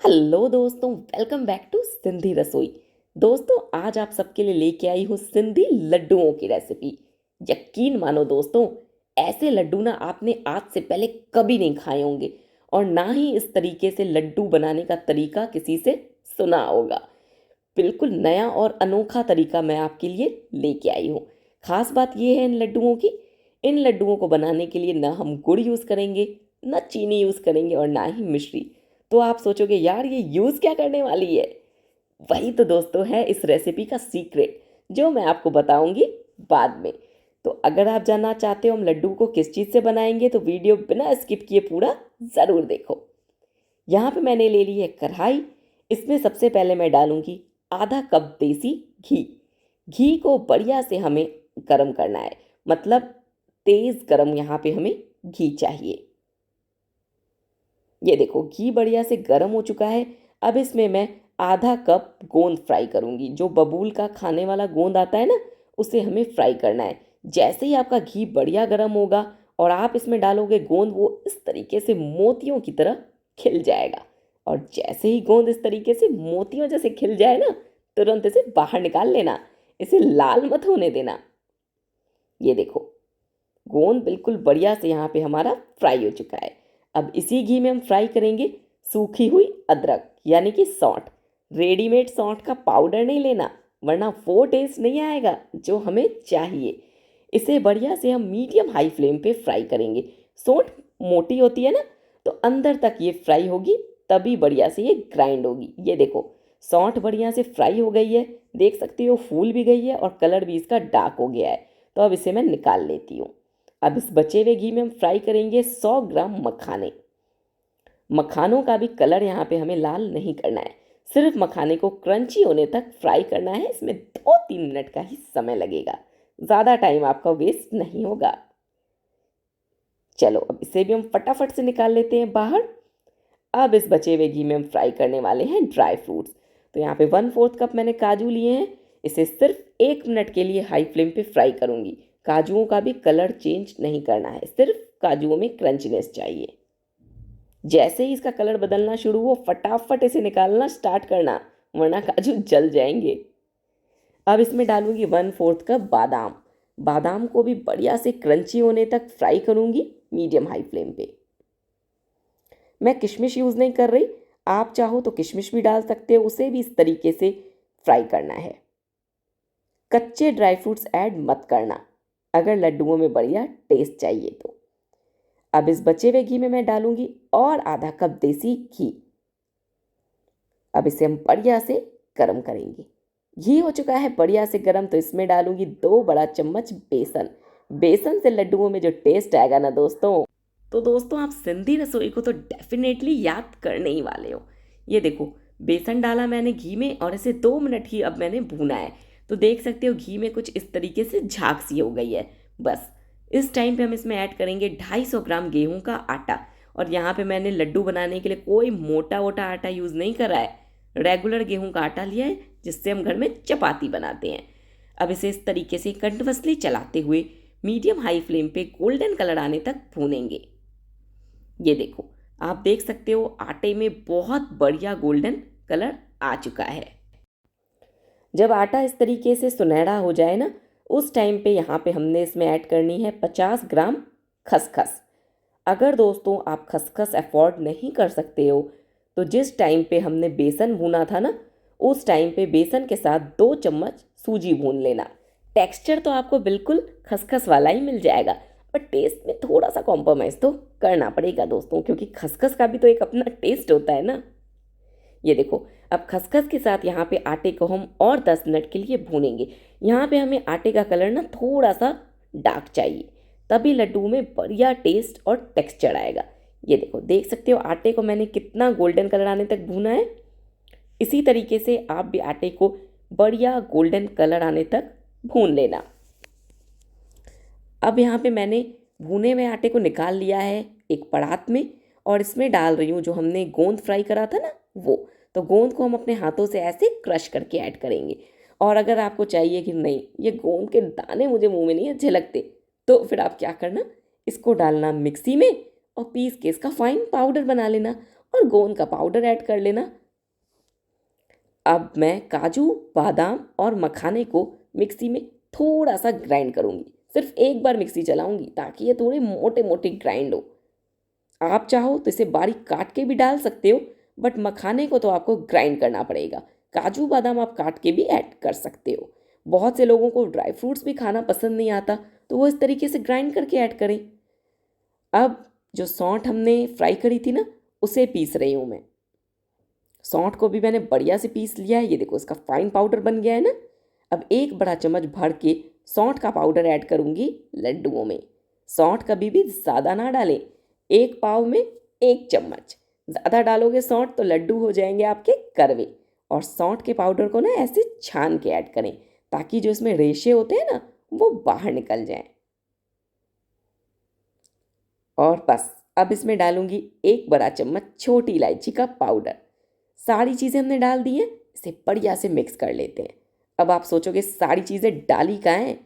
Hello दोस्तों, welcome back to Sindhi रसोई। दोस्तों, आज आप सबके लिए लेके आई हूँ सिंधी लड्डुओं की रेसिपी। यकीन मानो दोस्तों, ऐसे लड्डू ना आपने आज से पहले कभी नहीं खाए होंगे और ना ही इस तरीके से लड्डू बनाने का तरीका किसी से सुना होगा। बिल्कुल नया और अनोखा तरीका मैं आपके लिए लेके आई हूँ। खास बात यह है इन लड्डुओं को बनाने के लिए ना हम गुड़ यूज़ करेंगे, ना चीनी यूज़ करेंगे और ना ही मिश्री। तो आप सोचोगे यार ये यूज़ क्या करने वाली है। वही तो दोस्तों है इस रेसिपी का सीक्रेट, जो मैं आपको बताऊंगी बाद में। तो अगर आप जानना चाहते हो हम लड्डू को किस चीज़ से बनाएंगे तो वीडियो बिना स्किप किए पूरा ज़रूर देखो। यहाँ पे मैंने ले ली है कढ़ाई। इसमें सबसे पहले मैं डालूंगी आधा कप देसी घी। घी को बढ़िया से हमें गर्म करना है, मतलब तेज़ गर्म यहाँ पे हमें घी चाहिए। ये देखो घी बढ़िया से गर्म हो चुका है। अब इसमें मैं आधा कप गोंद फ्राई करूंगी। जो बबूल का खाने वाला गोंद आता है ना, उसे हमें फ्राई करना है। जैसे ही आपका घी बढ़िया गर्म होगा और आप इसमें डालोगे गोंद, वो इस तरीके से मोतियों की तरह खिल जाएगा। और जैसे ही गोंद इस तरीके से मोतियों जैसे खिल जाए ना, तुरंत इसे बाहर निकाल लेना। इसे लाल मत होने देना। ये देखो गोंद बिल्कुल बढ़िया से यहाँ पे हमारा फ्राई हो चुका है। अब इसी घी में हम फ्राई करेंगे सूखी हुई अदरक, यानी कि सौंठ। रेडीमेड सौंठ का पाउडर नहीं लेना, वरना वो टेस्ट नहीं आएगा जो हमें चाहिए। इसे बढ़िया से हम मीडियम हाई फ्लेम पे फ्राई करेंगे। सौंठ मोटी होती है ना, तो अंदर तक ये फ्राई होगी, तभी बढ़िया से ये ग्राइंड होगी। ये देखो सौंठ बढ़िया से फ्राई हो गई है। देख सकते हो फूल भी गई है और कलर भी इसका डार्क हो गया है। तो अब इसे मैं निकाल लेती हूँ। अब इस बचे हुए घी में हम फ्राई करेंगे 100 ग्राम मखाने। मखानों का भी कलर यहाँ पे हमें लाल नहीं करना है, सिर्फ मखाने को क्रंची होने तक फ्राई करना है। इसमें 2-3 मिनट का ही समय लगेगा, ज़्यादा टाइम आपका वेस्ट नहीं होगा। चलो अब इसे भी हम फटाफट से निकाल लेते हैं बाहर। अब इस बचे हुए घी में हम फ्राई करने वाले हैं ड्राई फ्रूट्स। तो यहाँ पे 1/4 कप मैंने काजू लिए हैं। इसे सिर्फ 1 मिनट के लिए हाई फ्लेम पे फ्राई करूंगी। काजुओं का भी कलर चेंज नहीं करना है, सिर्फ काजुओं में क्रंचनेस चाहिए। जैसे ही इसका कलर बदलना शुरू हो, फटाफट इसे निकालना स्टार्ट करना, वरना काजू जल जाएंगे। अब इसमें डालूंगी 1/4 कप बादाम। बादाम को भी बढ़िया से क्रंची होने तक फ्राई करूंगी मीडियम हाई फ्लेम पे। मैं किशमिश यूज़ नहीं कर रही, आप चाहो तो किशमिश भी डाल सकते हो, उसे भी इस तरीके से फ्राई करना है। कच्चे ड्राई फ्रूट्स ऐड मत करना अगर लड्डुओं में बढ़िया टेस्ट चाहिए तो। अब इस बचे हुए घी में मैं डालूंगी और आधा कप देसी घी। अब इसे हम बढ़िया से गर्म करेंगे। घी हो चुका है बढ़िया से गर्म, तो इसमें डालूंगी 2 बड़ा चम्मच बेसन। बेसन से लड्डुओं में जो टेस्ट आएगा ना दोस्तों, तो दोस्तों आप सिंधी रसोई को तो डेफिनेटली याद करने ही वाले हो। ये देखो बेसन डाला मैंने घी में और इसे 2 मिनट ही अब मैंने भूना है। तो देख सकते हो घी में कुछ इस तरीके से झाग सी हो गई है। बस इस टाइम पे हम इसमें ऐड करेंगे 250 ग्राम गेहूं का आटा। और यहाँ पे मैंने लड्डू बनाने के लिए कोई मोटा वोटा आटा यूज़ नहीं करा है, रेगुलर गेहूं का आटा लिया है, जिससे हम घर में चपाती बनाते हैं। अब इसे इस तरीके से कंटिन्यूअसली चलाते हुए मीडियम हाई फ्लेम पे गोल्डन कलर आने तक भूनेंगे। ये देखो आप देख सकते हो आटे में बहुत बढ़िया गोल्डन कलर आ चुका है। जब आटा इस तरीके से सुनहरा हो जाए ना, उस टाइम पे यहाँ पे हमने इसमें ऐड करनी है 50 ग्राम खसखस। अगर दोस्तों आप खसखस अफोर्ड नहीं कर सकते हो, तो जिस टाइम पे हमने बेसन भूना था ना, उस टाइम पे बेसन के साथ 2 चम्मच सूजी भून लेना। टेक्सचर तो आपको बिल्कुल खसखस वाला ही मिल जाएगा, पर टेस्ट में थोड़ा सा कॉम्प्रोमाइज़ तो करना पड़ेगा दोस्तों, क्योंकि खसखस का भी तो एक अपना टेस्ट होता है ना। ये देखो अब खसखस के साथ यहाँ पे आटे को हम और 10 मिनट के लिए भूनेंगे। यहाँ पे हमें आटे का कलर ना थोड़ा सा डार्क चाहिए, तभी लड्डू में बढ़िया टेस्ट और टेक्सचर आएगा। ये देखो देख सकते हो आटे को मैंने कितना गोल्डन कलर आने तक भूना है। इसी तरीके से आप भी आटे को बढ़िया गोल्डन कलर आने तक भून लेना। अब यहाँ पे मैंने भुने हुए आटे को निकाल लिया है एक परात में, और इसमें डाल रही हूँ जो हमने गोंद फ्राई करा था ना वो। तो गोंद को हम अपने हाथों से ऐसे क्रश करके ऐड करेंगे। और अगर आपको चाहिए कि नहीं ये गोंद के दाने मुझे मुंह में नहीं अच्छे लगते, तो फिर आप क्या करना, इसको डालना मिक्सी में और पीस के इसका फाइन पाउडर बना लेना। और गोंद का पाउडर ऐड कर लेना। अब मैं काजू, बादाम और मखाने को मिक्सी में थोड़ा सा ग्राइंड करूँगी। सिर्फ एक बार मिक्सी चलाऊंगी ताकि ये थोड़े मोटे मोटे ग्राइंड हो। आप चाहो तो इसे बारीक काट के भी डाल सकते हो, बट मखाने को तो आपको ग्राइंड करना पड़ेगा। काजू बादाम आप काट के भी ऐड कर सकते हो। बहुत से लोगों को ड्राई फ्रूट्स भी खाना पसंद नहीं आता, तो वो इस तरीके से ग्राइंड करके ऐड करें। अब जो सौंठ हमने फ्राई करी थी ना, उसे पीस रही हूँ मैं। सौंठ को भी मैंने बढ़िया से पीस लिया है, ये देखो इसका फाइन पाउडर बन गया है ना। अब एक बड़ा चम्मच भर के सौंठ का पाउडर ऐड करूँगी लड्डुओं में। सौंठ कभी भी ज़्यादा ना डालें, एक पाव में 1 चम्मच। ज़्यादा डालोगे सौंठ तो लड्डू हो जाएंगे आपके कड़वे। और सौंठ के पाउडर को ना ऐसे छान के ऐड करें ताकि जो इसमें रेशे होते हैं ना, वो बाहर निकल जाएं। और बस अब इसमें डालूंगी 1 बड़ा चम्मच छोटी इलायची का पाउडर। सारी चीज़ें हमने डाल दी हैं, इसे बढ़िया से मिक्स कर लेते हैं। अब आप सोचोगे सारी चीज़ें डाली कहाँ हैं,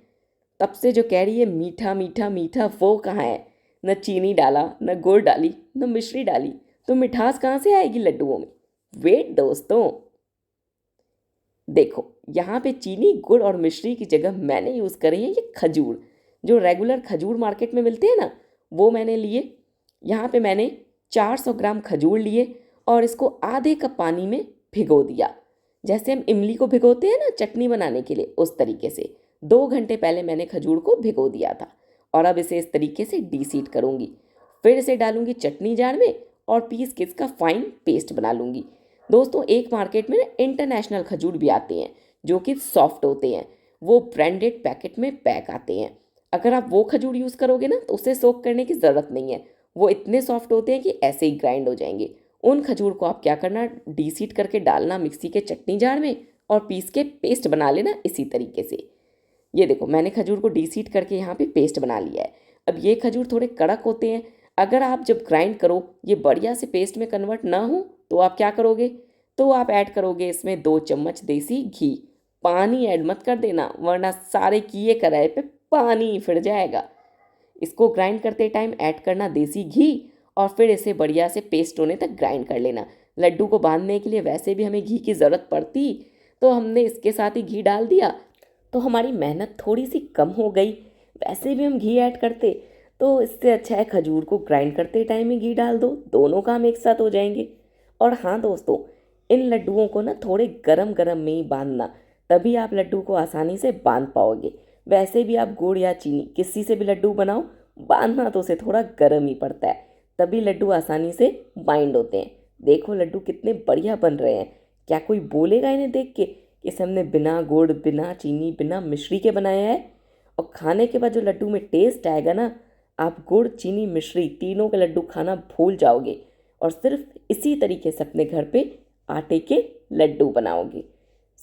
तब से जो कह रही है मीठा मीठा मीठा, वो कहाँ है? न चीनी डाला, न गुड़ डाली, न मिश्री डाली, तो मिठास कहाँ से आएगी लड्डुओं में? वेट दोस्तों, देखो यहाँ पे चीनी, गुड़ और मिश्री की जगह मैंने यूज़ करी है ये खजूर। जो रेगुलर खजूर मार्केट में मिलते हैं ना, वो मैंने लिए। यहाँ पे मैंने 400 ग्राम खजूर लिए और इसको आधे कप पानी में भिगो दिया। जैसे हम इमली को भिगोते हैं ना चटनी बनाने के लिए, उस तरीके से 2 घंटे पहले मैंने खजूर को भिगो दिया था। और अब इसे इस तरीके से डीसीट करूँगी। फिर इसे डालूंगी चटनी जार में और पीस के इसका फाइन पेस्ट बना लूँगी। दोस्तों एक मार्केट में ना इंटरनेशनल खजूर भी आते हैं जो कि सॉफ्ट होते हैं, वो ब्रांडेड पैकेट में पैक आते हैं। अगर आप वो खजूर यूज़ करोगे ना तो उसे सोक करने की ज़रूरत नहीं है, वो इतने सॉफ्ट होते हैं कि ऐसे ही ग्राइंड हो जाएंगे। उन खजूर को आप क्या करना, डीसीट करके डालना मिक्सी के चटनी जार में और पीस के पेस्ट बना लेना इसी तरीके से। ये देखो मैंने खजूर को डीसीट करके यहाँ पे पेस्ट बना लिया है। अब ये खजूर थोड़े कड़क होते हैं, अगर आप जब ग्राइंड करो ये बढ़िया से पेस्ट में कन्वर्ट ना हो तो आप क्या करोगे, तो आप ऐड करोगे इसमें 2 चम्मच देसी घी। पानी ऐड मत कर देना वरना सारे किए कराए पे पानी फिर जाएगा। इसको ग्राइंड करते टाइम ऐड करना देसी घी और फिर इसे बढ़िया से पेस्ट होने तक ग्राइंड कर लेना। लड्डू को बांधने के लिए वैसे भी हमें घी की ज़रूरत पड़ती, तो हमने इसके साथ ही घी डाल दिया, तो हमारी मेहनत थोड़ी सी कम हो गई। वैसे भी हम घी ऐड करते, तो इससे अच्छा है खजूर को ग्राइंड करते टाइम ही घी डाल दो, दोनों काम एक साथ हो जाएंगे। और हाँ दोस्तों, इन लड्डुओं को ना थोड़े गरम गरम में ही बांधना, तभी आप लड्डू को आसानी से बांध पाओगे। वैसे भी आप गुड़ या चीनी किसी से भी लड्डू बनाओ, बांधना तो उसे थोड़ा गर्म ही पड़ता है, तभी लड्डू आसानी से बाइंड होते हैं। देखो लड्डू कितने बढ़िया बन रहे हैं। क्या कोई बोलेगा इन्हें देख के कि इसे हमने बिना गुड़, बिना चीनी, बिना मिश्री के बनाया है? और खाने के बाद जो लड्डू में टेस्ट आएगा ना, आप गुड़, चीनी, मिश्री तीनों के लड्डू खाना भूल जाओगे और सिर्फ इसी तरीके से अपने घर पे आटे के लड्डू बनाओगे।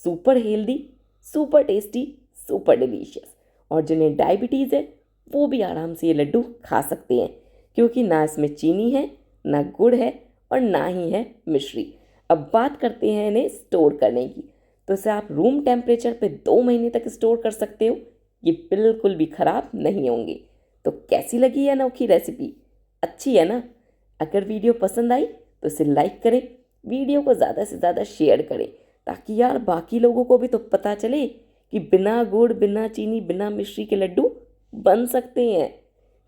Super healthy, super tasty, super delicious. और जिन्हें डायबिटीज़ है वो भी आराम से ये लड्डू खा सकते हैं, क्योंकि ना इसमें चीनी है, ना गुड़ है और ना ही है मिश्री। अब बात करते हैं इन्हें स्टोर करने की, तो इसे आप रूम टेम्परेचर पे 2 महीने तक स्टोर कर सकते हो। ये बिल्कुल भी ख़राब नहीं होंगे। तो कैसी लगी है अनोखी रेसिपी? अच्छी है ना? अगर वीडियो पसंद आई तो इसे लाइक करें, वीडियो को ज़्यादा से ज़्यादा शेयर करें, ताकि यार बाकी लोगों को भी तो पता चले कि बिना गुड़, बिना चीनी, बिना मिश्री के लड्डू बन सकते हैं।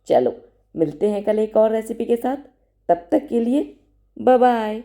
चलो मिलते हैं कल एक और रेसिपी के साथ, तब तक के लिए बाय बाय।